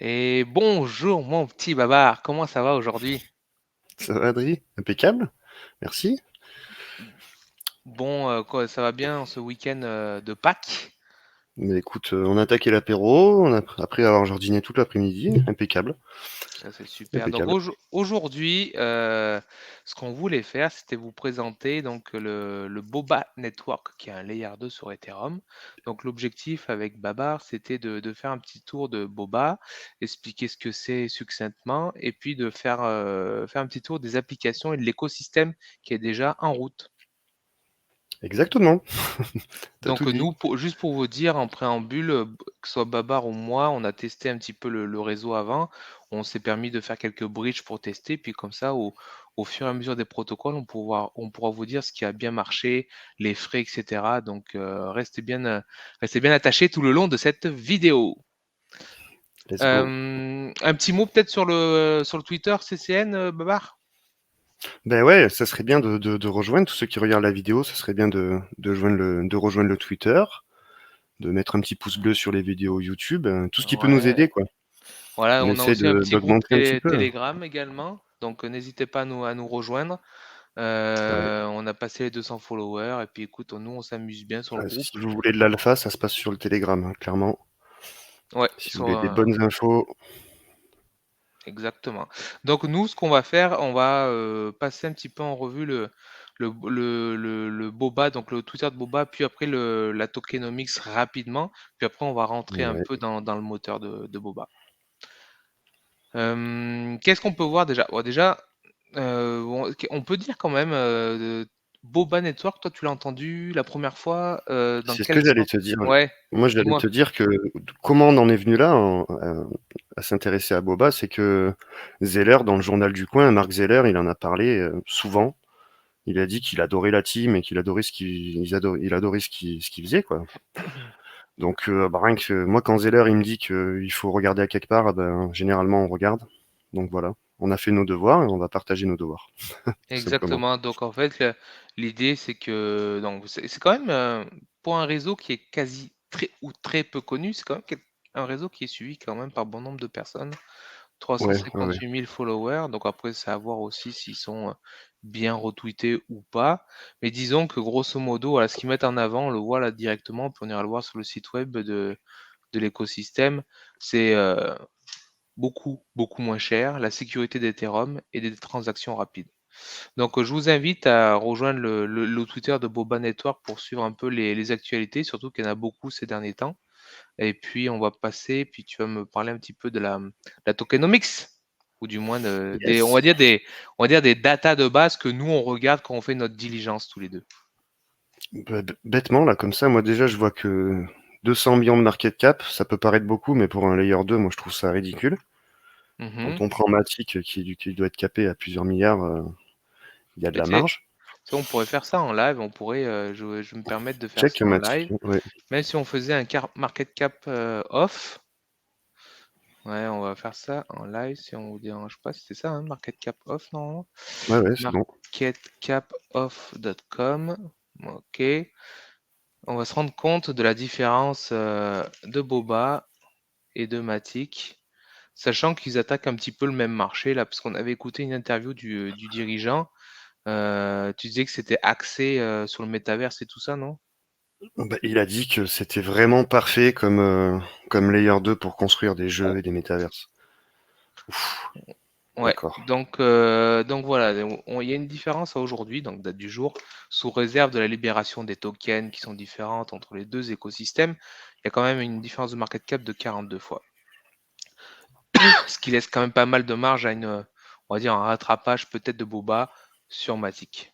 Et bonjour mon petit Babar, comment ça va aujourd'hui? Ça va, Adri? Impeccable. Merci. Bon, quoi, ça va bien ce week-end de Pâques? Mais écoute, on a attaqué l'apéro, après avoir jardiné toute l'après-midi. Impeccable. Ça, c'est super. Donc Impeccable. aujourd'hui, ce qu'on voulait faire, c'était vous présenter donc le Boba Network, qui est un layer 2 sur Ethereum. Donc l'objectif avec Babar, c'était de faire un petit tour de Boba, expliquer ce que c'est succinctement, et puis de faire un petit tour des applications et de l'écosystème qui est déjà en route. Exactement. T'as Donc tout dit. nous, juste pour vous dire en préambule, que ce soit Babar ou moi, on a testé un petit peu le réseau avant. On s'est permis de faire quelques bridges pour tester, puis comme ça, au fur et à mesure des protocoles, on pourra vous dire ce qui a bien marché, les frais, etc. Donc restez bien attachés tout le long de cette vidéo. Let's go. Un petit mot peut-être sur le Twitter CCN, Babar? Ben ouais, ça serait bien de rejoindre tous ceux qui regardent la vidéo. Ça serait bien de rejoindre le Twitter, de mettre un petit pouce bleu sur les vidéos YouTube, tout ce qui peut nous Ouais. aider, quoi. Voilà, On on a essaie aussi un petit groupe d'augmenter un petit peu. Telegram également, donc n'hésitez pas à nous rejoindre. Ouais. On a passé les 200 followers et puis écoute, nous on s'amuse bien sur le groupe. Si vous voulez de l'alpha, ça se passe sur le Telegram, hein, clairement. Ouais, Si vous voulez des bonnes infos, exactement. Donc nous, ce qu'on va faire, on va passer un petit peu en revue le Boba, donc le Twitter de Boba, puis après la tokenomics rapidement, puis après on va rentrer un ouais. peu dans le moteur de Boba. Qu'est-ce qu'on peut voir déjà? Bon, déjà, on peut dire quand même, Boba Network, toi tu l'as entendu la première fois dans C'est ce quelle que j'allais sorte? te dire. Ouais, Moi, j'allais dis-moi. te dire que comment on en est venu là, à s'intéresser à Boba, c'est que Zeller, dans le journal du coin, Marc Zeller, il en a parlé souvent. Il a dit qu'il adorait la team et qu'il adorait il adorait ce qu'il faisait, quoi. Donc, bah, rien que moi, quand Zeller il me dit qu'il faut regarder à quelque part, ben, généralement on regarde. Donc voilà, on a fait nos devoirs et on va partager nos devoirs, tout simplement. Exactement. Donc en fait, l'idée c'est que donc c'est quand même pour un réseau qui est quasi très ou très peu connu, c'est quand même un réseau qui est suivi quand même par bon nombre de personnes. Ouais, ouais, ouais. 358 000 followers. Donc après, c'est à voir aussi s'ils sont bien retweetés ou pas. Mais disons que grosso modo, voilà, ce qu'ils mettent en avant, on le voit là directement, puis on ira le voir sur le site web de l'écosystème. C'est beaucoup, beaucoup moins cher, la sécurité d'Ethereum et des transactions rapides. Donc, je vous invite à rejoindre le Twitter de Boba Network pour suivre un peu les actualités, surtout qu'il y en a beaucoup ces derniers temps. Et puis, on va passer, puis tu vas me parler un petit peu de la tokenomics, ou du moins on Yes. va dire des datas de base que nous, on regarde quand on fait notre diligence tous les deux. Bah, bêtement, là, comme ça, moi déjà, je vois que 200 millions de market cap, ça peut paraître beaucoup, mais pour un layer 2, moi, je trouve ça ridicule. Quand Mhm. on prend Matic, qui doit être capé à plusieurs milliards, il y a de Mais la tu sais, marge. on pourrait faire ça en live, je vais me permettre de faire Check ça en Matic, live. ouais. Même si on faisait un market cap off, ouais, on va faire ça en live si on vous dérange pas. C'était ça, hein, market cap off normalement. Ouais, ouais, c'est bon. Marketcapoff.com. Ok. On va se rendre compte de la différence de Boba et de Matic, sachant qu'ils attaquent un petit peu le même marché là, parce qu'on avait écouté une interview du dirigeant. Tu disais que c'était axé sur le métaverse et tout ça, non? Bah, il a dit que c'était vraiment parfait comme layer 2 pour construire des jeux et des métaverses. Ouf, Ouais, d'accord. donc voilà, il y a une différence à aujourd'hui, donc date du jour, sous réserve de la libération des tokens qui sont différentes entre les deux écosystèmes, il y a quand même une différence de market cap de 42 fois. Ce qui laisse quand même pas mal de marge à on va dire, un rattrapage peut-être de Boba sur Matic.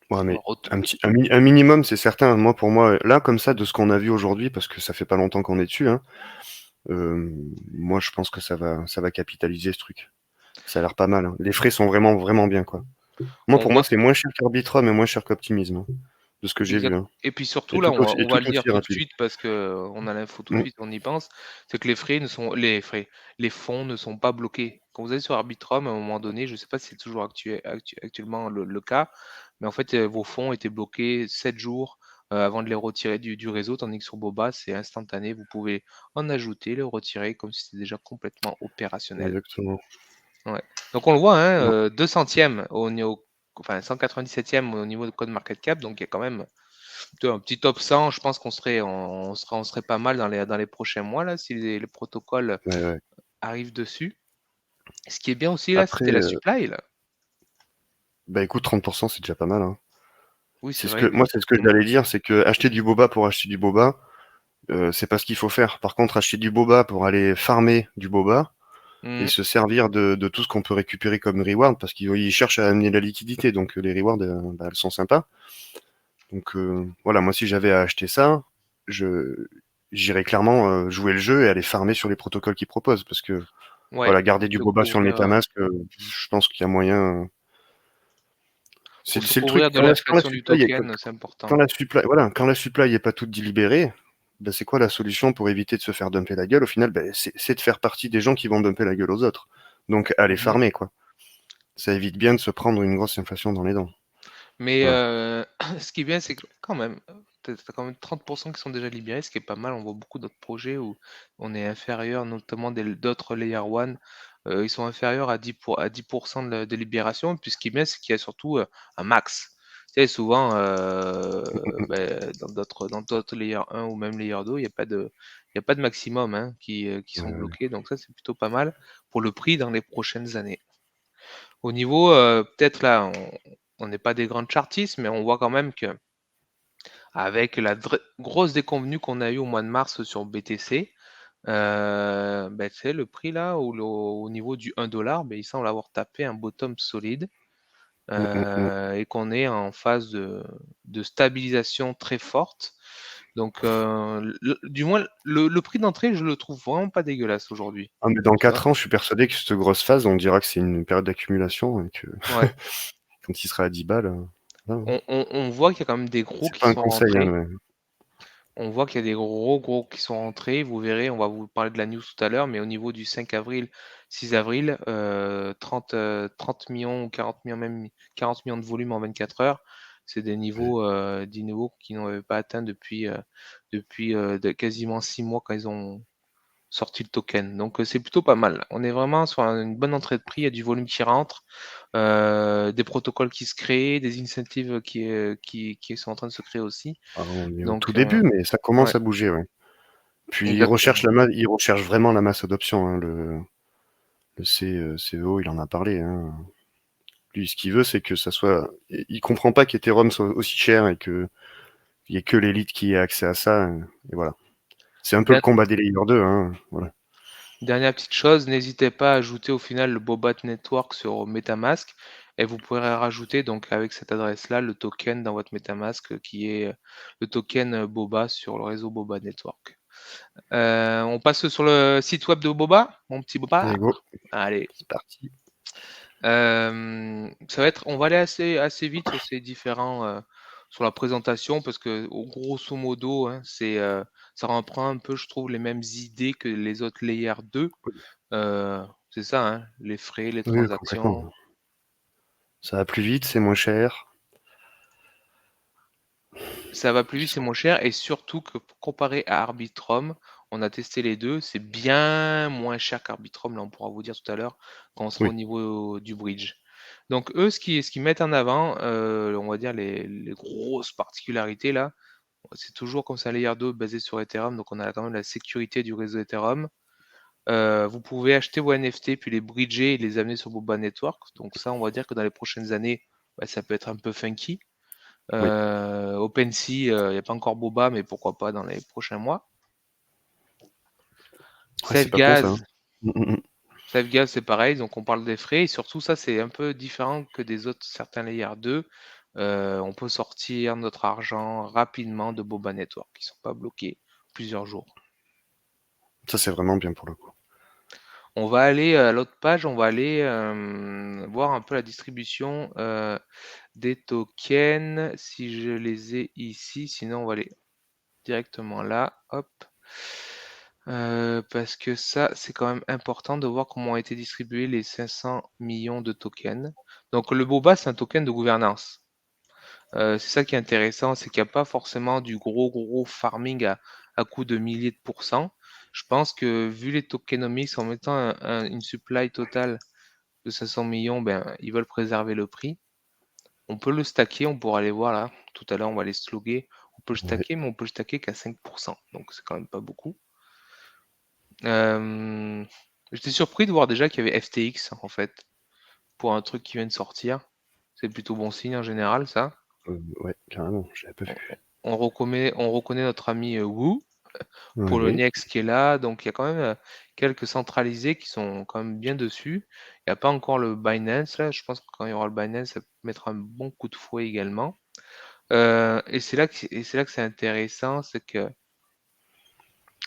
Ouais, On va mais ret- un minimum, c'est certain. Moi, pour moi, là, comme ça, de ce qu'on a vu aujourd'hui, parce que ça fait pas longtemps qu'on est dessus, hein, euh, moi, je pense que ça va capitaliser ce truc. Ça a l'air pas mal, hein. Les frais sont vraiment, vraiment bien, quoi. Moi, On pour moi, voit c'est moins cher qu'Arbitrum et moins cher qu'Optimisme, hein, de ce que j'ai vu, exact. hein. Et puis surtout là, Et on va tout le dire aussi tout de rapide. suite parce que on a l'info tout de Mm. suite, on y pense, c'est que les fonds ne sont pas bloqués. Quand vous allez sur Arbitrum, à un moment donné, je ne sais pas si c'est toujours actuellement le cas, mais en fait, vos fonds étaient bloqués 7 jours avant de les retirer du réseau, tandis que sur Boba, c'est instantané. Vous pouvez en ajouter, le retirer comme si c'était déjà complètement opérationnel. Exactement. Ouais. Donc on le voit, hein, Non, 200e enfin 197e au niveau de code market cap, donc il y a quand même un petit top 100. Je pense on serait pas mal dans les prochains mois là, si les protocoles ouais, ouais. arrivent dessus. Ce qui est bien aussi là, Après, c'était la supply là. bah écoute, 30%, c'est déjà pas mal, hein. Oui, c'est C'est ce que vrai. moi, c'est ce que j'allais dire, c'est que acheter du boba pour acheter du boba, c'est pas ce qu'il faut faire. Par contre, acheter du boba pour aller farmer du boba et Mmh. se servir de tout ce qu'on peut récupérer comme reward, parce qu'ils cherchent à amener la liquidité, donc les rewards, bah, elles sont sympas. Donc voilà, moi si j'avais à acheter ça, je j'irais clairement jouer le jeu et aller farmer sur les protocoles qu'ils proposent, parce que Ouais, voilà, garder du se boba sur le couvrir, MetaMask, je pense qu'il y a moyen. pour se C'est le truc couvrir de quand la l'inflation du supply est, token, c'est quand important. la supply, voilà, quand la supply est pas toute libérée, ben c'est quoi la solution pour éviter de se faire dumper la gueule? Au final, ben, c'est de faire partie des gens qui vont dumper la gueule aux autres. Donc aller Mmh. farmer, quoi. Ça évite bien de se prendre une grosse inflation dans les dents. Mais Voilà. ce qui est bien, c'est que quand même, tu as quand même 30 qui sont déjà libérés, ce qui est pas mal. On voit beaucoup d'autres projets où on est inférieur, notamment d'autres Layer 1, ils sont inférieurs à 10 de libération. Et puis ce qui est bien, c'est qu'il y a surtout, un max. Tu sais, souvent, dans d'autres Layer 1 ou même Layer 2, il y a pas de maximum, hein, qui sont Ouais, bloqués. Donc ça, c'est plutôt pas mal pour le prix dans les prochaines années. Au niveau, peut-être là, on n'est pas des grandes chartistes, mais on voit quand même que avec la grosse déconvenue qu'on a eue au mois de mars sur BTC, tu sais, le prix là, au niveau du 1 $, il semble avoir tapé un bottom solide, mm. et qu'on est en phase de stabilisation très forte. Donc, du moins, le prix d'entrée, je le trouve vraiment pas dégueulasse aujourd'hui. Ah, mais dans Tu vois? 4 ans, je suis persuadé que cette grosse phase, on dira que c'est une période d'accumulation et que Ouais. quand il sera à 10 balles, voilà, hein. On voit qu'il y a quand même des gros C'est qui pas un sont conseil, hein, rentrés. mais On voit qu'il y a des gros qui sont rentrés. Vous verrez, on va vous parler de la news tout à l'heure, mais au niveau du 5 avril, 6 avril, 30 millions ou 40 millions, même 40 millions de volume en 24 heures. C'est des niveaux qu'ils n'avaient pas atteints depuis quasiment 6 mois quand ils ont sorti le token. Donc c'est plutôt pas mal. On est vraiment sur une bonne entrée de prix. Il y a du volume qui rentre, des protocoles qui se créent, des incentives qui sont en train de se créer aussi. on est au tout Donc, début, mais ça ouais, commence à bouger, ouais. Puis exactement. ils recherchent vraiment la masse adoption, hein, le CEO, il en a parlé, hein. Lui, ce qu'il veut, c'est que ça soit. Il comprend pas qu'Ethereum soit aussi cher et que il y ait que l'élite qui ait accès à ça. Et voilà. C'est un peu le Der- combat des Layer 2, hein. Voilà. Dernière petite chose, n'hésitez pas à ajouter au final le Bobat Network sur MetaMask et vous pourrez rajouter donc avec cette adresse-là le token dans votre MetaMask qui est le token Boba sur le réseau Boba Network. On passe sur le site web de Boba, mon petit Allez, Boba. go. Allez. C'est parti. On va aller assez vite sur la présentation parce que grosso modo, hein, ça reprend un peu, je trouve, les mêmes idées que les autres Layer 2. C'est ça, hein, les frais, les Oui, transactions. complètement. Ça va plus vite, c'est moins cher. Ça va plus Puis vite, c'est moins cher et surtout que comparé à Arbitrum, on a testé les deux, c'est bien moins cher qu'Arbitrum. Là, on pourra vous dire tout à l'heure quand on sera au oui, niveau du bridge. Donc eux, ce qu'ils mettent en avant, on va dire les grosses particularités là, c'est toujours comme ça, Layer 2 basé sur Ethereum, donc on a quand même la sécurité du réseau Ethereum. Vous pouvez acheter vos NFT puis les bridger et les amener sur Boba Network. Donc ça, on va dire que dans les prochaines années, ça peut être un peu funky. oui. OpenSea, il n'y a pas encore Boba, mais pourquoi pas dans les prochains mois. Ouais, c'est pas con ça, SafeGaz, hein. Mm. SafeGaz c'est pareil, donc on parle des frais, et surtout ça c'est un peu différent que des autres certains Layer 2. On peut sortir notre argent rapidement de Boba Network, ils ne sont pas bloqués plusieurs jours. Ça, c'est vraiment bien pour le coup. On va aller à l'autre page, on va aller voir un peu la distribution des tokens, si je les ai ici, sinon on va aller directement là, hop. Parce que ça, c'est quand même important de voir comment ont été distribués les 500 millions de tokens. Donc le BOBA, c'est un token de gouvernance. C'est ça qui est intéressant, c'est qu'il y a pas forcément du gros farming à coup de milliers de pourcents. Je pense que vu les tokenomics, en mettant une supply totale de 500 millions, ben, ils veulent préserver le prix. On peut le stacker, on pourra aller voir là. Tout à l'heure, on va les sloguer. On peut le Ouais. stacker, mais on peut le stacker qu'à 5%. Donc c'est quand même pas beaucoup. Euh, J'étais surpris de voir déjà qu'il y avait FTX en fait pour un truc qui vient de sortir. C'est plutôt bon signe en général, ça. Ouais, carrément, j'avais pas vu. On reconnaît notre ami Wu, Oui, oui. Poloniex qui est là, donc il y a quand même quelques centralisés qui sont quand même bien dessus. Il n'y a pas encore le Binance là, je pense que quand il y aura le Binance, ça mettra un bon coup de fouet également. Et c'est là que c'est intéressant, c'est que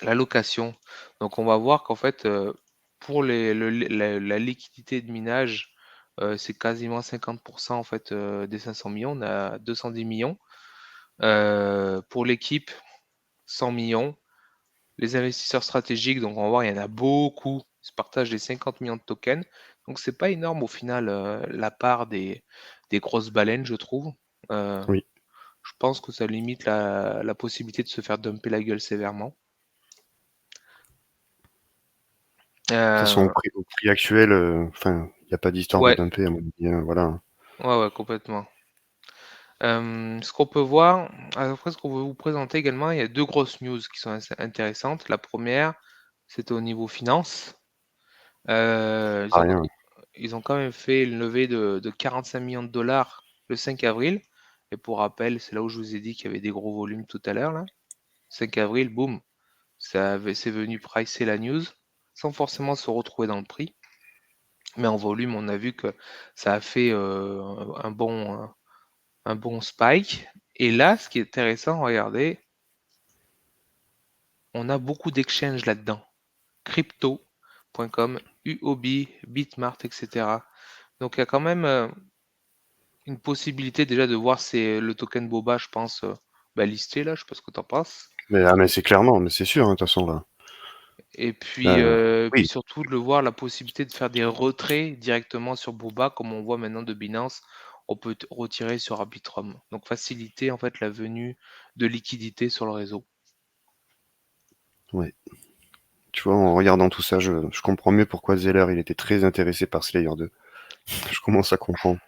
la location. Donc on va voir qu'en fait, pour la liquidité de minage, c'est quasiment 50% en fait des 500 millions. On a 210 millions. Pour l'équipe, 100 millions. Les investisseurs stratégiques, donc on va voir, il y en a beaucoup. Ils se partagent les 50 millions de tokens. Donc c'est pas énorme au final la part des grosses baleines, je trouve. Euh, Oui. je pense que ça limite la possibilité de se faire dumper la gueule sévèrement. De toute façon, Euh, au prix actuel, enfin, il y a pas d'histoire de ouais, dumper à mon avis, voilà. ouais, ouais, complètement. Ce qu'on peut voir, après ce qu'on veut vous présenter également, il y a deux grosses news qui sont assez intéressantes. La première, c'était au niveau finance. Ils Ah ont, rien. ils ont quand même fait une levée de 45 millions de dollars le 5 avril. Et pour rappel, c'est là où je vous ai dit qu'il y avait des gros volumes tout à l'heure, là. 5 avril, boum, c'est venu pricer la news sans forcément se retrouver dans le prix. Mais en volume, on a vu que ça a fait un bon spike. Et là, ce qui est intéressant, regardez, on a beaucoup d'exchanges là-dedans. Crypto.com, UOB, Bitmart, etc. Donc il y a quand même une possibilité déjà de voir le token Boba, je pense, listé là, je sais pas ce que tu en penses. Mais c'est clairement, mais c'est sûr, hein, de toute façon là. Et puis, Là, puis oui, surtout de le voir la possibilité de faire des retraits directement sur Boba, comme on voit maintenant de Binance, on peut retirer sur Arbitrum. Donc faciliter en fait la venue de liquidités sur le réseau. ouais. Tu vois, en regardant tout ça, je comprends mieux pourquoi Zeller, il était très intéressé par Slayer 2. Je commence à comprendre.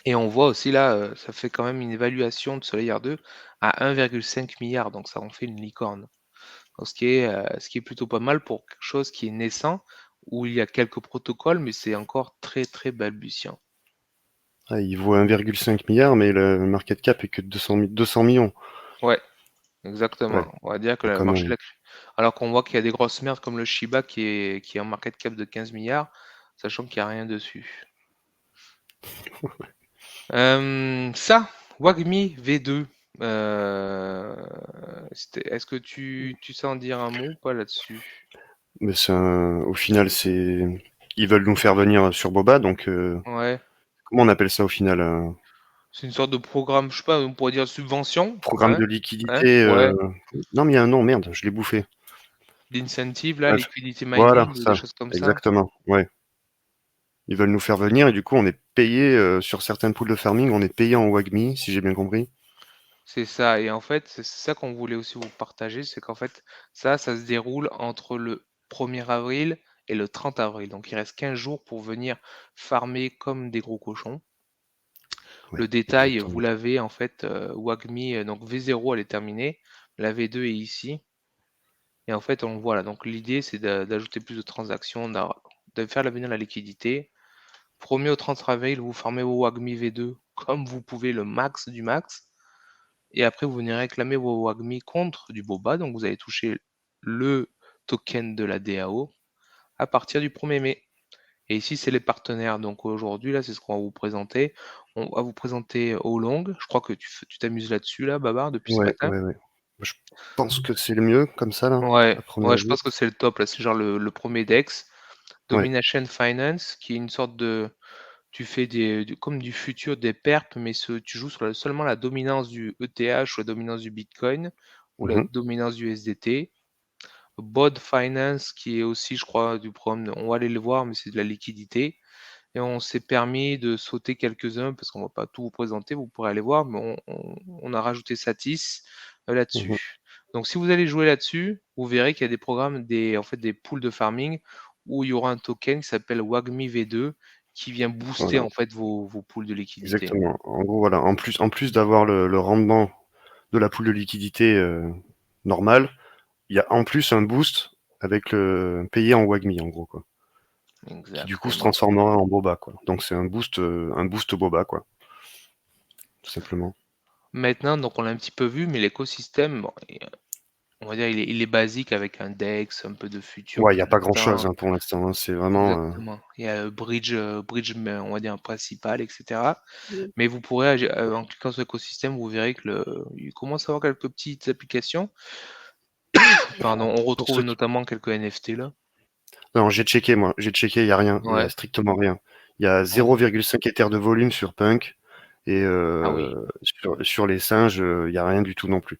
Et on voit aussi là, ça fait quand même une évaluation de ce Layer 2 à 1,5 milliard, donc ça en fait une licorne. Donc ce qui est plutôt pas mal pour quelque chose qui est naissant, où il y a quelques protocoles, mais c'est encore très très balbutiant. Ah, il vaut 1,5 milliard, mais le market cap est que de 200 millions. Ouais, Ouais, exactement. On va dire que le quand marché même. alors qu'on voit qu'il y a des grosses merdes comme le Shiba qui est en market cap de 15 milliards, sachant qu'il n'y a rien dessus. Ça, Wagmi V2. euh, Est-ce que tu sais en dire un mot ou pas là-dessus? Mais au final, ils veulent nous faire venir sur Boba, donc Ouais, comment on appelle ça au final? c'est une sorte de programme, je sais pas, on pourrait dire subvention, Programme ouais, de hein, liquidité. ouais, Non, mais il y a un nom, merde, je l'ai bouffé. d'incentive là, Bref, liquidity voilà, mining ou des ça, choses comme ça. exactement. Ouais, ils veulent nous faire venir et du coup, on est payé sur certaines poules de farming, on est payé en Wagmi, si j'ai bien compris. C'est ça, et en fait, c'est ça qu'on voulait aussi vous partager, c'est qu'en fait, ça se déroule entre le 1er avril et le 30 avril. Donc il reste 15 jours pour venir farmer comme des gros cochons. Ouais, Le détail, vous exactement. l'avez en fait, Wagmi, donc V0 elle est terminée, la V2 est ici, et en fait on voit là, donc l'idée c'est d'ajouter plus de transactions, de faire venir la liquidité. 1er au 30 avril, vous farmez vos Wagmi V2 comme vous pouvez le max du max. Et après, vous venez réclamer vos Wagmi contre du Boba. Donc, vous allez toucher le token de la DAO à partir du 1er mai. Et ici, c'est les partenaires. Donc, aujourd'hui, là, c'est ce qu'on va vous présenter. On va vous présenter Olong. Je crois que tu t'amuses là-dessus, là, Babar, depuis ce Ouais, matin. ouais, ouais. Je pense que c'est le mieux, comme ça, là, Ouais, à première ouais, je vue. pense que c'est le top, là. C'est genre le premier DEX. Ouais. Domination Finance, qui est une sorte de. Tu fais comme du futur, des perps, mais tu joues sur seulement la dominance du ETH ou la dominance du Bitcoin ou la Mhm. dominance du SDT. Bod Finance, qui est aussi, je crois, du programme, on va aller le voir, mais c'est de la liquidité. et on s'est permis de sauter quelques-uns parce qu'on va pas tout vous présenter, vous pourrez aller voir, mais on a rajouté Satis Mmh. là-dessus. Donc si vous allez jouer là-dessus, vous verrez qu'il y a des programmes, en fait, des pools de farming où il y aura un token qui s'appelle WAGMI V2 qui vient booster Voilà, en fait vos pools de liquidité. exactement. En gros, voilà, en plus d'avoir le rendement de la pool de liquidité, normale, il y a en plus un boost avec le payé en WAGMI, en gros, quoi. Qui du coup se Exactement. transformera en boba, quoi. Donc c'est un boost boba, quoi, tout simplement. Maintenant, donc on l'a un petit peu vu, mais l'écosystème, bon, on va dire, il est basique avec un DEX, un peu de futur Ouais, il y pour a pas grand chose, l'instant. hein, pour l'instant, hein. C'est vraiment, Exactement. Il y a Bridge, mais on va dire principal, etc. Mais vous pourrez, en cliquant sur l'écosystème, vous verrez que il commence à avoir quelques petites applications. Pardon, on pour retrouve ceux qui notamment quelques NFT là. non, j'ai checké moi, j'ai checké, il y a rien, il y a Ouais. strictement rien. Il y a Ouais. 0,5 Ether de volume sur Punk et Ah oui. sur les singes, il y a rien du tout non plus.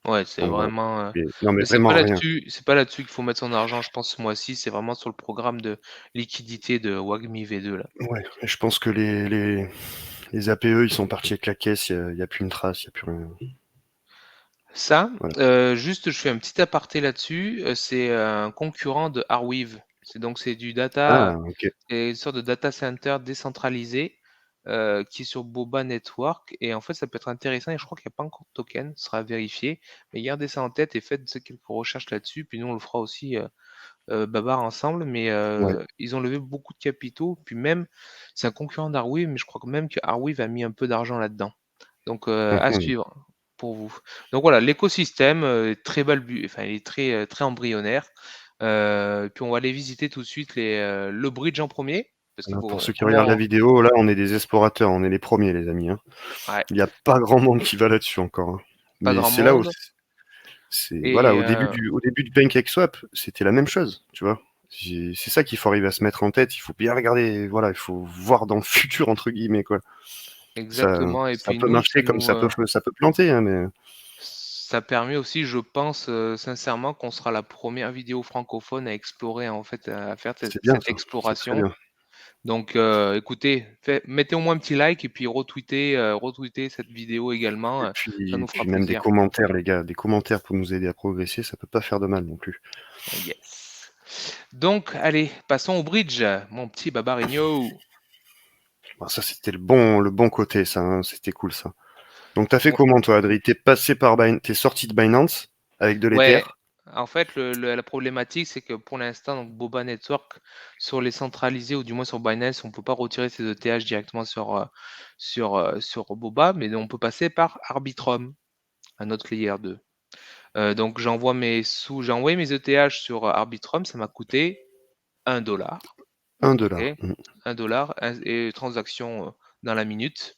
Ouais, c'est Donc voilà. vraiment. Non, mais Mais c'est pas vraiment rien. là-dessus, c'est pas là-dessus qu'il faut mettre son argent, je pense, ce mois-ci. C'est vraiment sur le programme de liquidité de WAGMI V2 là. Ouais, je pense que les APE, ils sont partis avec la caisse, il y a plus une trace, il y a plus rien. Ça, Voilà. juste, je fais un petit aparté là-dessus. C'est un concurrent de Arweave. C'est du Ah, data. OK. C'est une sorte de data center décentralisé qui est sur Boba Network. Et en fait, ça peut être intéressant. Et je crois qu'il n'y a pas encore de token, ce sera à vérifier. Mais gardez ça en tête et faites quelques recherches là-dessus. Puis nous, on le fera aussi, Babar, ensemble. Mais Ouais. ils ont levé beaucoup de capitaux. Puis même, c'est un concurrent d'Arweave, mais je crois que même que Arweave a mis un peu d'argent là-dedans. Donc à Mmh. suivre pour vous. Donc voilà, l'écosystème est très enfin, il est très embryonnaire. Puis on va aller visiter tout de suite le bridge en premier, parce qu'il Voilà, pour faut ceux qui regardent la comment. vidéo, là, on est des explorateurs, on est les premiers, les amis, hein. Ouais, Il y a pas grand monde qui va là-dessus encore, hein. pas Mais grand c'est là où monde. voilà, Et au début du PancakeSwap, c'était la même chose, tu vois? C'est ça qu'il faut arriver à se mettre en tête, il faut bien regarder, voilà, il faut voir dans le «futur» entre guillemets, quoi. Ça exactement. Et ça puis peut nous, marcher comme ça peut planter, hein, mais ça permet aussi, je pense sincèrement, qu'on sera la première vidéo francophone à explorer, en fait, à faire c'est bien cette ça, c'est très exploration. bien. Donc, écoutez, mettez au moins un petit like et puis retweetez cette vidéo également, Et ça puis nous fera puis même des plaisir. commentaires les gars, des commentaires pour nous aider à progresser, ça peut pas faire de mal non plus. Yes. Donc, allez, passons au bridge, mon petit Babarigno. Bah, ça c'était le bon côté ça, hein, c'était cool ça. Donc tu as fait Bon, comment toi Adri? Tu sorti de Binance avec de l'Ether? ouais, en fait, la problématique, c'est que pour l'instant, donc Boba Network, sur les centralisés ou du moins sur Binance, on peut pas retirer ses ETH directement sur Boba, mais on peut passer par Arbitrum, un autre layer 2. Donc j'ai envoyé mes ETH sur Arbitrum, ça m'a coûté 1 $. 1 $. OK, 1 $, et transaction dans la minute.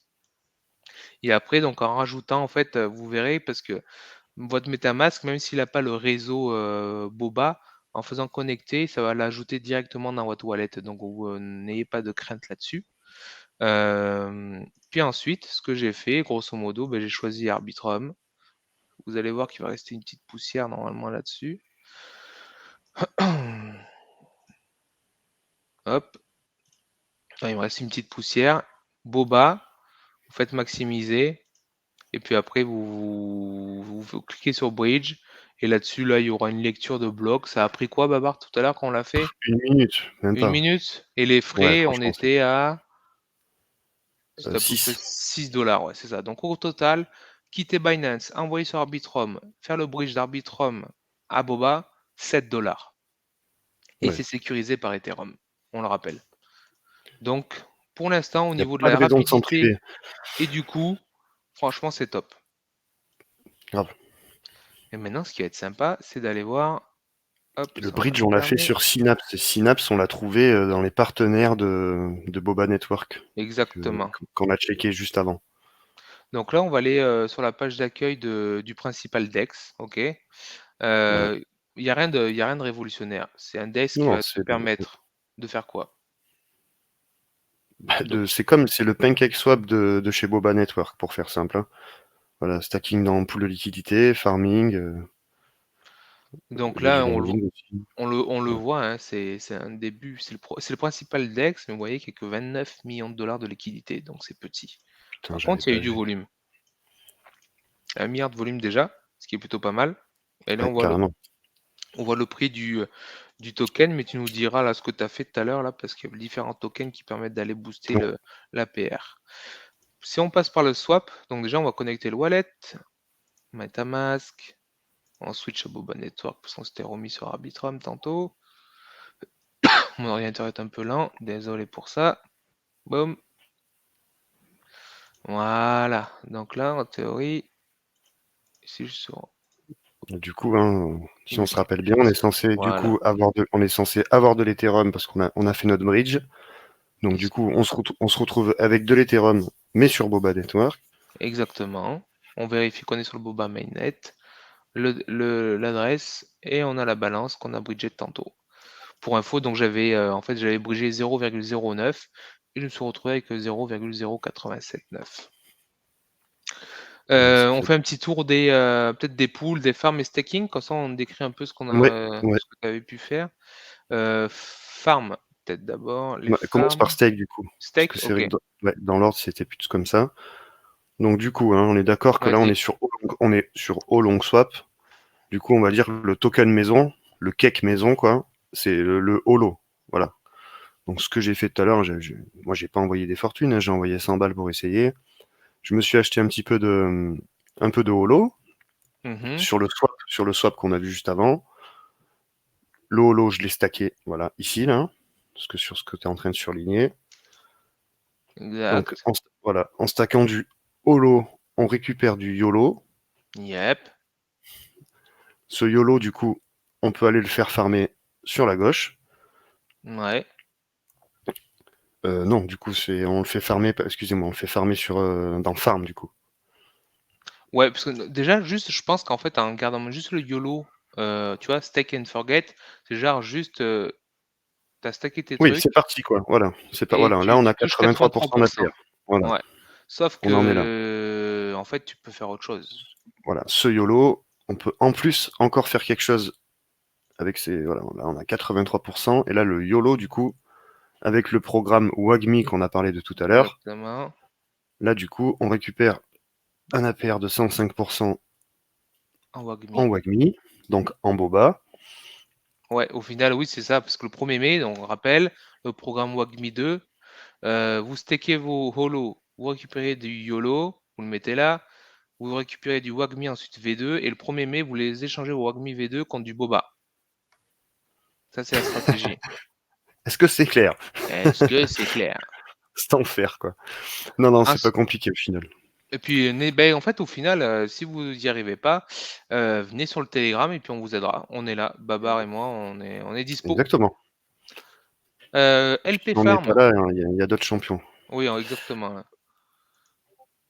Et après, donc en rajoutant, en fait, vous verrez, parce que votre MetaMask, même s'il n'a pas le réseau Boba, en faisant connecter, ça va l'ajouter directement dans votre wallet. Donc vous n'ayez pas de crainte là-dessus. Puis ensuite, ce que j'ai fait, grosso modo, ben, j'ai choisi Arbitrum. Vous allez voir qu'il va rester une petite poussière normalement là-dessus. Hop. Ah, il me reste une petite poussière. Boba, vous faites maximiser. Et puis après, vous cliquez sur Bridge. Et là-dessus, là, il y aura une lecture de bloc. Ça a pris quoi, Babar, tout à l'heure quand on l'a fait? 1 minute, même Une pas. minute? Et les Ouais, frais, on franchement, c'est était à. C'était à peu près 6. 6 $, ouais, c'est ça. Donc au total, quitter Binance, envoyer sur Arbitrum, faire le bridge d'Arbitrum à Boba, 7 $. Et Ouais. c'est sécurisé par Ethereum, on le rappelle. Donc, pour l'instant, au Il y a niveau de pas de la raison de s'en rapidité priver. et du coût, franchement, c'est top. Grave. Et maintenant, ce qui va être sympa, c'est d'aller voir. Hop, Le c'est en train bridge, de on l'a fait carrer. sur Synapse. Et Synapse, on l'a trouvé dans les partenaires de Boba Network, Exactement. qu'on a checké juste avant. Donc là, on va aller sur la page d'accueil du principal DEX. OK. Ouais. Il n'y a rien de, il y a rien de révolutionnaire. C'est un DEX Non, qui non, va te permettre de faire quoi? Donc, c'est le PancakeSwap de chez Boba Network, pour faire simple, hein. Voilà, stacking dans pool de liquidité, farming. Donc Il y a du là, landing aussi. on le Ouais. voit, hein, c'est un début, c'est le principal DEX, mais vous voyez qu'il y a que 29 millions de dollars de liquidité, donc c'est petit. Putain, Par j'avais contre, il y a pas eu du vu. volume. 1 milliard de volume déjà, ce qui est plutôt pas mal. Et là, Ouais, carrément. on voit le prix du token, mais tu nous diras là ce que tu as fait tout à l'heure, là, parce qu'il y a différents tokens qui permettent d'aller booster Ouais. l'APR. Si on passe par le swap, donc déjà, on va connecter le wallet, MetaMask, on switch à Boba Network parce qu'on s'était remis sur Arbitrum tantôt. Mon ordinateur est un peu lent, désolé pour ça. Boum. Voilà. Donc là, en théorie, c'est juste sur Du coup, hein, si on se rappelle bien, Voilà. on est censé avoir de l'Ethereum parce qu'on a fait notre bridge. Donc du coup, on se retrouve avec de l'Ethereum, mais sur Boba Network. Exactement. On vérifie qu'on est sur le Boba Mainnet, l'adresse, et on a la balance qu'on a bridgée tantôt. Pour info, donc j'avais bridgé 0,09 et je me suis retrouvé avec 0,0979. Ouais, ça On fait. fait un petit tour des peut-être des pools, des farms et staking, comme ça on décrit un peu Ouais, ouais. ce que tu avais pu faire. Farm, peut-être d'abord, les Bah, commence par farms. Stake du coup, parce que Stake, c'est vrai ok, que ouais, dans l'ordre c'était plutôt comme ça. Donc du coup, hein, on est d'accord que là vas-y. on est sur All Swap. Du coup, on va dire le token maison, le cake maison quoi, c'est le Holo. Voilà. Donc ce que j'ai fait tout à l'heure, moi j'ai pas envoyé des fortunes, hein, j'ai envoyé 100 balles pour essayer. Je me suis acheté un peu de Holo Mhm. sur le swap qu'on a vu juste avant. Le Holo, je l'ai stacké, voilà, ici là, parce que sur ce que tu es en train de surligner. Donc Exact. voilà, en stackant du Holo, on récupère du YOLO. Yep. Ce YOLO, du coup, on peut aller le faire farmer sur la gauche. Ouais. Non, du coup, on le fait farmer, excusez-moi, on le fait farmer dans Farm, du coup. Ouais, parce que déjà, juste, je pense qu'en fait, en gardant juste le YOLO, tu vois, stake and forget, c'est genre juste, t'as stacké tes Oui, c'est trucs parti, quoi. Voilà. et Voilà. Là, on tu a touches 83% d'APR. 83%. Voilà. Ouais. Sauf On en est là. que, en fait, tu peux faire autre chose. Voilà. Ce YOLO, on peut en plus encore faire quelque chose avec voilà, là, on a 83%. Et là, le YOLO, du coup, avec le programme WAGMI qu'on a parlé de tout à l'heure, Exactement. là, du coup, on récupère un APR de 105% En en WAGMI. WAGMI, donc en Boba. Ouais, au final, oui, c'est ça, parce que le 1er mai, donc on rappelle, le programme WAGMI 2, vous stakez vos holos, vous récupérez du YOLO, vous le mettez là, vous récupérez du WAGMI ensuite V2, et le 1er mai, vous les échangez au WAGMI V2 contre du Boba. Ça, c'est la stratégie. Est-ce que c'est clair? Est-ce que c'est clair? Sans faire, quoi. Non, non, c'est pas Ensuite, compliqué au final. et puis, ben, en fait, au final, si vous n'y arrivez pas, venez sur le Telegram et puis on vous aidera. On est là, Babar et moi, on est dispo. Exactement. LP Si on n'est pas Farm, là, hein, il y a d'autres champions. oui, exactement, là.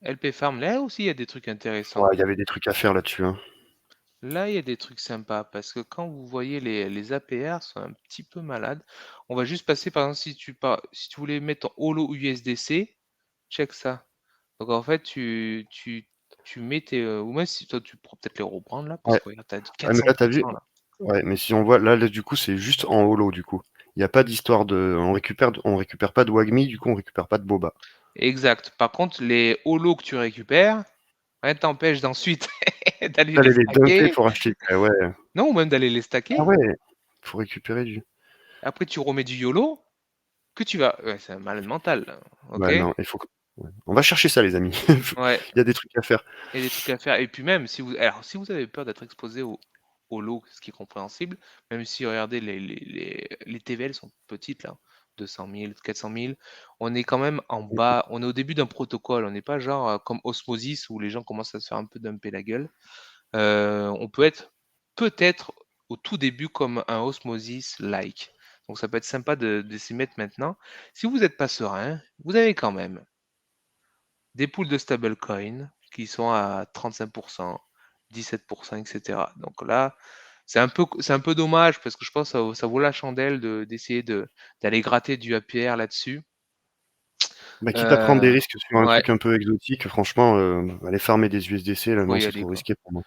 LP Farm, là aussi, il y a des trucs Ouais, intéressants. il y avait des trucs à faire là-dessus, hein. Là, il y a des trucs sympas parce que quand vous voyez les APR sont un petit peu malades. On va juste passer, par exemple, si tu voulais mettre en holo USDC, check ça. Donc en fait, tu mets ou même si toi tu pourras peut-être les reprendre là, parce Ouais. que regarde, t'as Ouais, mais là, t'as vu? 400% là. Ouais, mais si on voit, là, du coup, c'est juste en holo, du coup. Il n'y a pas d'histoire on récupère pas de Wagmi, du coup, on récupère pas de Boba. Exact. Par contre, les holos que tu récupères, rien ne t'empêche d'ensuite d'aller les Fallait les dumper stacker. pour acheter. Ah ouais. Non, ou même d'aller les Ah stacker. ouais. Faut récupérer du. Après, tu remets du YOLO que tu vas. Ouais, c'est un malade mental, là. Ok? Ouais, non, ouais. On va chercher ça, les amis. Ouais. Il y a des trucs à faire. Et des trucs à faire. Et puis même, si vous avez peur d'être exposé au lot, ce qui est compréhensible, même si, regardez, les TVL sont petites, là, 200 000, 400 000, on est quand même en bas, on est au début d'un protocole, on n'est pas genre comme Osmosis où les gens commencent à se faire un peu dumper la gueule. On peut être peut-être au tout début comme un Osmosis-like. Donc ça peut être sympa de s'y mettre maintenant. Si vous n'êtes pas serein, vous avez quand même des pools de stablecoin qui sont à 35%, 17%, etc. Donc là, c'est un peu dommage parce que je pense que ça vaut la chandelle d'essayer d'aller gratter du APR là-dessus. Bah, quitte à prendre des Euh, risques sur un ouais, truc un peu exotique, franchement, aller farmer des USDC, là, faut non, y c'est aller trop quoi. risqué pour moi.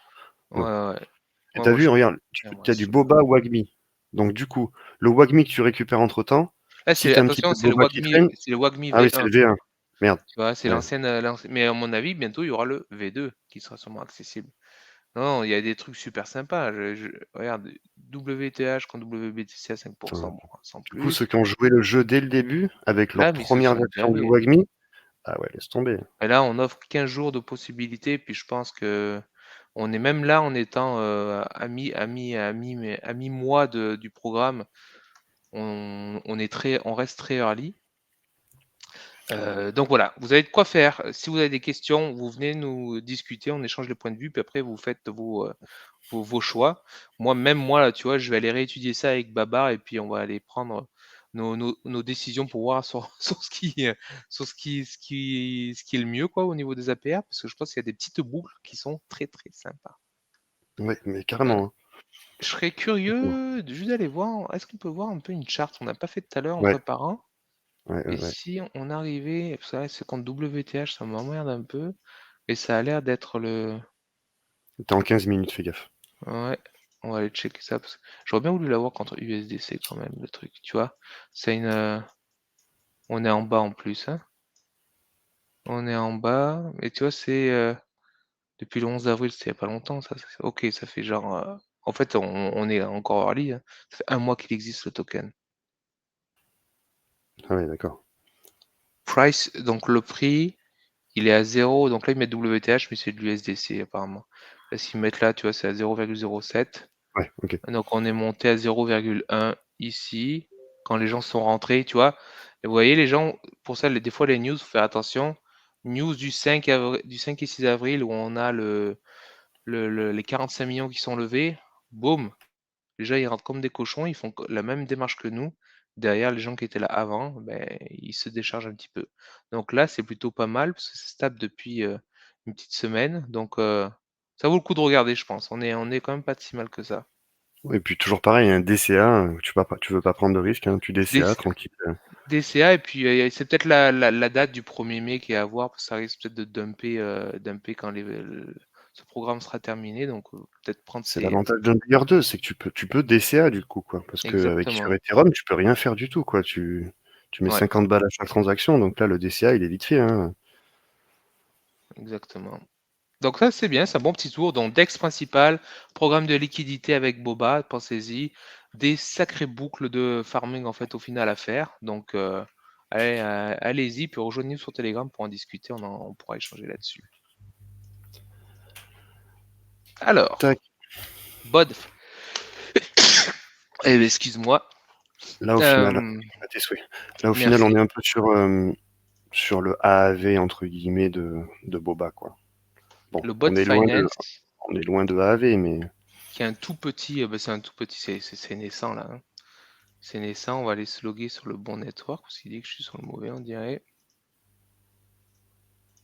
Ouais, Ouais. ouais, ouais. Et Ouais, tu as moi, vu, je regarde, ouais, moi, tu as du je Boba Wagmi. Donc du coup, le Wagmi que tu récupères entre-temps, là, si c'est tu as un petit peu attention, de Boba qui traîne, C'est le WAGMI ah oui, c'est V1. le V1. Merde. Tu vois? C'est Ouais. mais à mon avis, bientôt, il y aura le V2 qui sera sûrement accessible. Non, il y a des trucs super sympas. Regarde, WTH contre WBTC à 5 Enfin, bon, sans du coup, ceux plus. qui ont joué le jeu dès le début, avec leur Là, mais ils se première sont version du gavés. Wagmi, ah ouais, laisse tomber. Et là, on offre 15 jours de possibilités, puis je pense que on est même là en étant, à mi-mois de du programme, on reste très early. Donc voilà, vous avez de quoi faire. Si vous avez des questions, vous venez nous discuter, on échange les points de vue, puis après vous faites vos choix. Moi là, tu vois, je vais aller réétudier ça avec Babar et puis on va aller prendre nos décisions pour voir sur, ce qui est le mieux quoi au niveau des APR, parce que je pense qu'il y a des petites boucles qui sont très très sympas. Ouais, mais Euh, carrément. je serais curieux juste d'aller voir, est-ce qu'on peut voir un peu une charte? On n'a pas fait tout à l'heure en Ouais, préparant. Et ouais. si on arrivait, parce que là, c'est contre WTH, ça m'emmerde un peu, et ça a l'air d'être le... T'es en 15 minutes, fais gaffe. Ouais, on va aller checker ça, parce que j'aurais bien voulu l'avoir contre USDC quand même, le truc, tu vois. C'est une... On est en bas en plus, hein. On est en bas, et tu vois, c'est... depuis le 11 avril, c'était il y a pas longtemps, ça. Ok, ça fait genre... En fait, on est encore early, hein. Ça fait un mois qu'il existe le token. Ah ouais, d'accord. Price, donc le prix, il est à 0, donc là ils mettent WTH, mais c'est de l'USDC apparemment. Parce qu'ils mettent là, tu vois, c'est à 0,07. Ouais, ok. Donc on est monté à 0,1 ici, quand les gens sont rentrés, tu vois. Et vous voyez, les gens, pour ça, des fois les news, faut faire attention. News du 5 et 6 avril, où on a les 45 millions qui sont levés, boum, déjà ils rentrent comme des cochons, ils font la même démarche que nous. Derrière, les gens qui étaient là avant, ben, ils se déchargent un petit peu. Donc là, c'est plutôt pas mal, parce que c'est stable depuis une petite semaine. Donc ça vaut le coup de regarder, je pense. On est quand même pas si mal que ça. Et puis toujours pareil, un DCA, tu veux pas prendre de risque, hein, tu DCA, DC tranquille. DCA, et puis c'est peut-être la date du 1er mai qui est à voir, parce que ça risque peut-être de dumper quand ce programme sera terminé. Donc peut-être prendre C'est ces... l'avantage d'un Layer 2, c'est que tu peux DCA du coup, quoi. Parce qu'avec sur Exactement. Ethereum, tu peux rien faire du tout, quoi. Tu mets Ouais, 50 balles à chaque transaction, donc là, le DCA, il est vite fait, hein. exactement. Donc ça c'est bien, c'est un bon petit tour. Donc DEX principal, programme de liquidité avec Boba, pensez-y, des sacrées boucles de farming en fait au final à faire. Donc allez-y, puis rejoignez-nous sur Telegram pour en discuter, on pourra échanger là-dessus. Alors, Tac. BOD, excuse-moi. Là, au final, Euh, à tes souhaits. Là, au final, on merci. est un peu sur le AAV, entre guillemets, de Boba, quoi. Bon, Le BOD Finance, on est loin de AAV, mais qui est un tout petit, c'est un tout petit, c'est naissant là, hein. C'est naissant, on va aller se loguer sur le bon network, parce qu'il dit que je suis sur le mauvais, on dirait.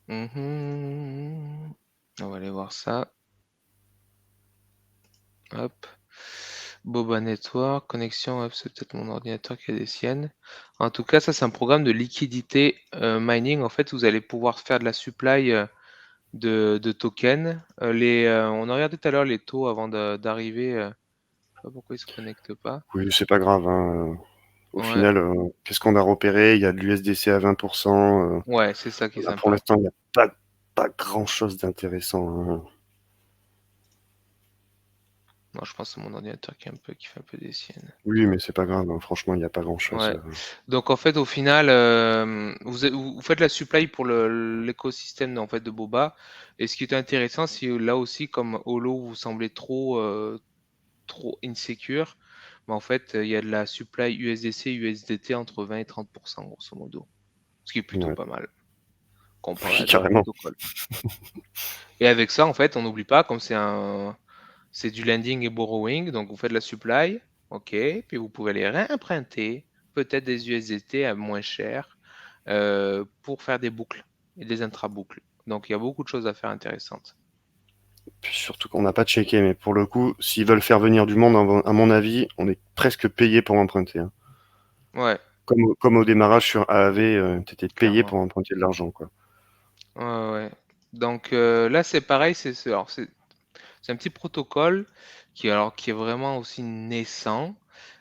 Mhm. On va aller voir ça. Hop. Boba Network, connexion, hop, c'est peut-être mon ordinateur qui a des siennes. En tout cas, ça c'est un programme de liquidité mining. En fait, vous allez pouvoir faire de la supply de tokens. On a regardé tout à l'heure les taux avant d'arriver. Je sais pas pourquoi ils se connectent pas. oui, c'est pas grave, hein. Au Ouais, final, qu'est-ce qu'on a repéré? Il y a de l'USDC à 20%. ouais, c'est ça qui est Là, pour sympa. l'instant, il n'y a pas grand-chose d'intéressant, hein. Non, je pense que c'est mon ordinateur qui fait un peu des siennes. Oui, mais c'est pas grave, hein. Franchement, il n'y a pas grand-chose. Ouais. Donc en fait, au final, vous faites la supply pour l'écosystème en fait de Boba. Et ce qui est intéressant, c'est là aussi, comme Holo vous semblez trop insecure, mais en fait, il y a de la supply USDC, USDT entre 20 et 30% grosso modo. Ce qui est plutôt Ouais. pas mal comparé Oui, à d'autres carrément. protocoles. Et avec ça, en fait, on n'oublie pas, comme c'est du lending et borrowing, donc vous faites la supply, ok, puis vous pouvez aller réemprunter peut-être des USDT à moins cher pour faire des boucles et des intra-boucles. Donc il y a beaucoup de choses à faire intéressantes. Puis surtout qu'on n'a pas checké, mais pour le coup, s'ils veulent faire venir du monde, à mon avis, on est presque payé pour emprunter, hein. Ouais, Comme au démarrage sur AAV, tu étais payé clairement. pour emprunter de l'argent, quoi. Ouais, ouais. Donc là c'est pareil, C'est un petit protocole qui est vraiment aussi naissant.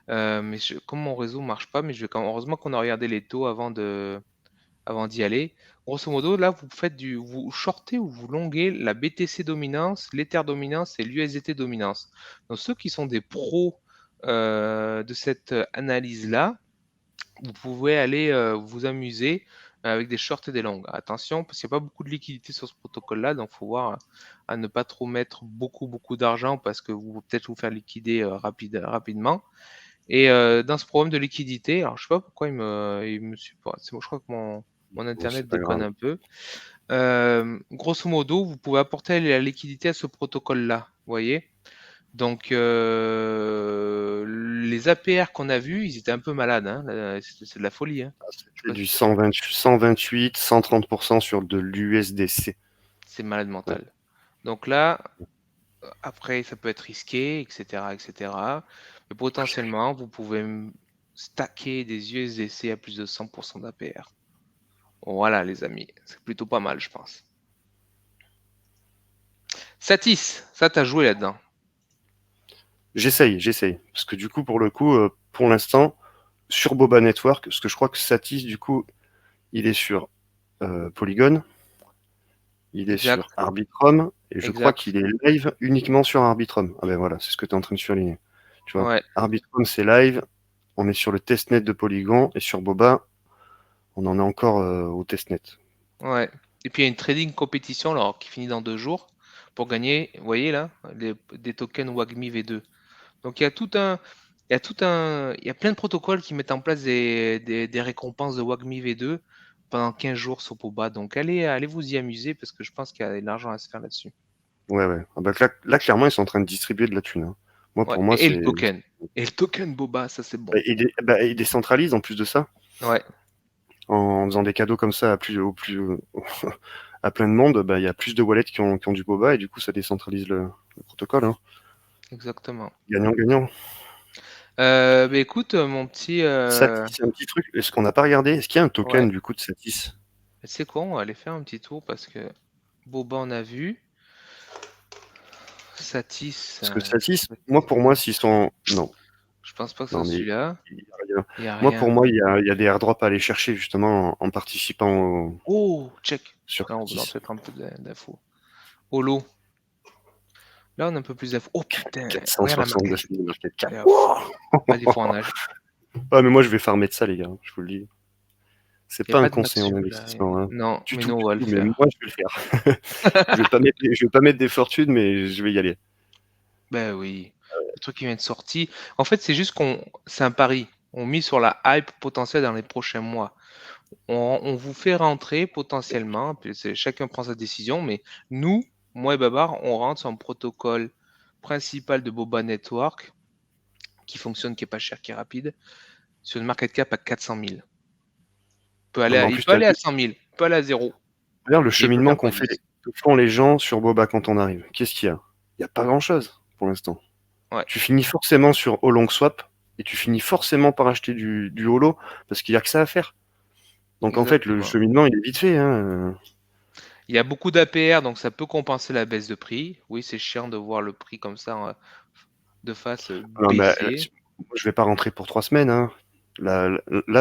Mais comme mon réseau marche pas, mais heureusement qu'on a regardé les taux avant d'y aller. Grosso modo, là, vous shortez ou vous longuez la BTC dominance, l'Ether dominance et l'USDT dominance. Donc, ceux qui sont des pros de cette analyse-là, vous pouvez aller vous amuser avec des shorts et des longues. Attention, parce qu'il n'y a pas beaucoup de liquidité sur ce protocole-là, donc il faut voir à ne pas trop mettre beaucoup d'argent parce que vous peut-être vous faire liquider rapidement. Et dans ce problème de liquidité, alors je sais pas pourquoi il me supporte. Je crois que mon Bon, internet c'est pas déconne grave. un peu. Grosso modo, vous pouvez apporter la liquidité à ce protocole-là, vous voyez. Donc les APR qu'on a vus, ils étaient un peu malades, hein. C'est de la folie, hein. Je sais C'est pas du si 128, 130% sur de l'USDC. c'est malade Ouais. mental. Donc là, après, ça peut être risqué, etc., etc. Mais potentiellement, vous pouvez stacker des USDC à plus de 100% d'APR. Voilà, les amis, c'est plutôt pas mal, je pense. Satis, ça t'as joué là-dedans. J'essaye. Parce que du coup, pour l'instant, sur Boba Network, parce que je crois que Satis, du coup, il est sur Polygon, il est sur Exact, Arbitrum, et je crois exact. qu'il est live uniquement sur Arbitrum. Ah ben voilà, c'est ce que tu es en train de surligner. Tu vois, Ouais, Arbitrum, c'est live, on est sur le testnet de Polygon, et sur Boba, on en est encore au testnet. ouais. Et puis il y a une trading compétition alors, qui finit dans 2 jours pour gagner, vous voyez là, des tokens WAGMI V2. Donc il y a plein de protocoles qui mettent en place des récompenses de WAGMI V2 pendant 15 jours sur Poba. Donc allez vous y amuser parce que je pense qu'il y a de l'argent à se faire là-dessus. Ouais. Ah bah, là, clairement, ils sont en train de distribuer de la thune, hein. Moi, Ouais. pour moi, Et le c'est. token. Et le token Boba, ça c'est bon. Ils décentralisent en plus de ça, Ouais, en faisant des cadeaux comme ça à plein de monde, bah, il y a plus de wallets qui ont du boba et du coup ça décentralise le protocole, hein. exactement. Gagnant-gagnant. Bah écoute, mon petit. Satis, c'est un petit truc. Est-ce qu'on n'a pas regardé? Est-ce qu'il y a un Ouais. token du coup de Satis? C'est quoi? On va aller faire un petit tour parce que Boba on a vu. Satis, Parce que Satis, moi pour moi, s'ils sont. Non, je pense pas que ce non, soit mais celui-là. il y a rien. Il y a Moi pour rien. moi, il y a des airdrops à aller chercher justement en participant Oh, check. sur Là, on va Satis. peut-être un peu d'infos. Holo. Là, on a un peu plus d'infos. Oh putain, regarde la market. 469 000 market cap. Allez, hop. Wow. Vas-y, faut en âge. Ah, mais moi je vais farmer de ça, les gars, je vous le dis. C'est Il n'y a pas pas un de conseil max en là. investissement, hein. Non, Du mais tout, nous, on du va le tout, mais faire. moi je vais le faire. Je vais pas mettre des fortunes, mais je vais y aller. Ben oui. Le truc qui vient de sortir. En fait, c'est un pari. On mise sur la hype potentielle dans les prochains mois. On vous fait rentrer potentiellement, puis chacun prend sa décision, mais nous, moi et Babar, on rentre sur un protocole principal de Boba Network qui fonctionne, qui est pas cher, qui est rapide, sur une market cap à 400 000. Non, mais en Il plus, peut t'as aller à vu, 100 000, il peut aller à zéro, regarde le et il peut faire cheminement x10. que font les gens sur Boba quand on arrive. Qu'est-ce qu'il y a? Il n'y a pas grand-chose pour l'instant. Ouais, Tu finis forcément sur Holong Swap et tu finis forcément par acheter du holo parce qu'il n'y a que ça à faire. Donc en fait, le exactement. cheminement, il est vite fait, hein. Il y a beaucoup d'APR, donc ça peut compenser la baisse de prix. Oui, c'est chiant de voir le prix comme ça de face Non, mais baisser. moi, je vais pas rentrer pour 3 semaines, hein. Là,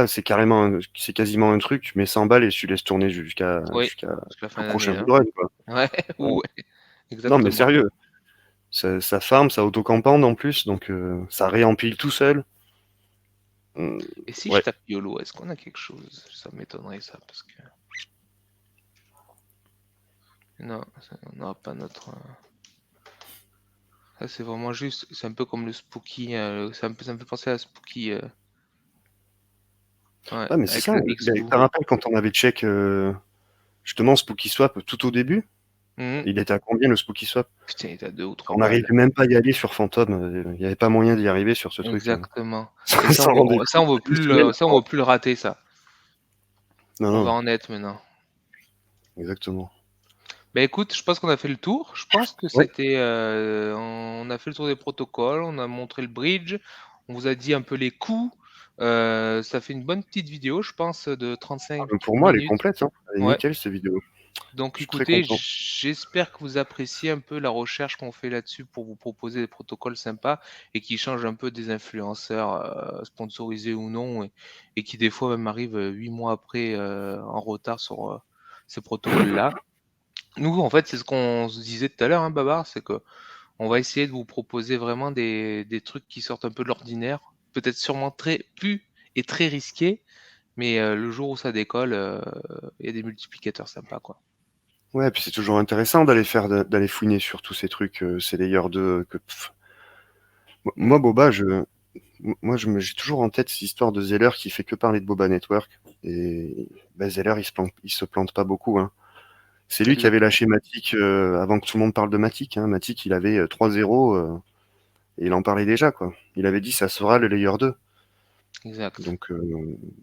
c'est quasiment un truc. Tu mets 100 balles et tu laisses tourner Oui, jusqu'à jusqu'à la fin le de l'année, prochain hein. bull run, quoi. Ouais, Ouais. ouais, Non, mais exactement. sérieux, ça farm, ça autocampande en plus, donc ça réempile tout seul. Et si je Ouais. tape YOLO, est-ce qu'on a quelque chose? Ça m'étonnerait ça, parce que... Non, on n'aura pas notre... Ça c'est vraiment juste, c'est un peu comme le Spooky, ça me fait penser à Spooky, ouais, Ouais, mais c'est avec ça. le Tu X-Blue. te rappelles quand on avait check justement Spooky Swap tout au début? Mhm. Il était à combien le Spooky Swap? Putain, il est à 2 ou 3 On n'arrivait balles. même pas à y aller sur Phantom. Il n'y avait pas moyen d'y arriver sur ce truc. Exactement. Et ça, Sans rendez-vous. Une semaine ça, on avant. veut plus le rater, ça. Non, On va non, en être maintenant. exactement. Ben écoute, je pense qu'on a fait le tour. Je pense que Ouais. on a fait le tour des protocoles, on a montré le bridge, on vous a dit un peu les coûts. Ça fait une bonne petite vidéo, je pense, de Ah, 35 mais pour moi, elle est minutes. complète, hein. Elle est Ouais, nickel cette vidéo. Donc Je suis très écoutez, content. j'espère que vous appréciez un peu la recherche qu'on fait là-dessus pour vous proposer des protocoles sympas et qui changent un peu des influenceurs, sponsorisés ou non et qui des fois même arrivent, 8 mois après, en retard sur, ces protocoles-là. Nous, en fait, c'est ce qu'on se disait tout à l'heure, hein, Babar, c'est que on va essayer de vous proposer vraiment des trucs qui sortent un peu de l'ordinaire, peut-être sûrement très et très risqués, mais le jour où ça décolle, il y a des multiplicateurs sympas, quoi. Ouais, puis c'est toujours intéressant d'aller fouiner sur tous ces trucs, ces layers 2 que Mmh, moi Boba, j'ai toujours en tête cette histoire de Zeller qui fait que parler de Boba Network et bah, Zeller il se plante pas beaucoup, hein. C'est lui qui avait exactement, lâché Matic avant que tout le monde parle de Matic, hein. Matic, il avait 3-0 et il en parlait déjà, quoi. Il avait dit ça sera le layer 2. exact. Donc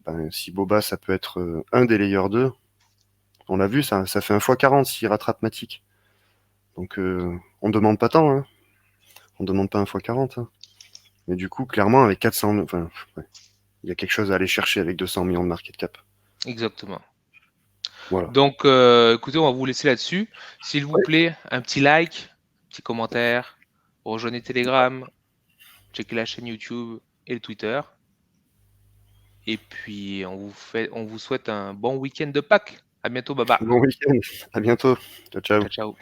ben, si Boba ça peut être un des layers 2, on l'a vu, ça fait un x 40 s'il rattrape Matic. Donc on demande pas tant, hein. On demande pas un x 40, hein. Mais du coup, clairement, avec 400, enfin, ouais, il y a quelque chose à aller chercher avec 200 millions de market cap. Exactement. Voilà. Donc, écoutez, on va vous laisser là-dessus. S'il vous Ouais. plaît, un petit like, un petit commentaire, rejoignez Telegram, checkez la chaîne YouTube et le Twitter. Et puis, on vous souhaite un bon week-end de Pâques. À bientôt, Baba. Bon week-end. À bientôt. Ciao, ciao. Ciao, ciao.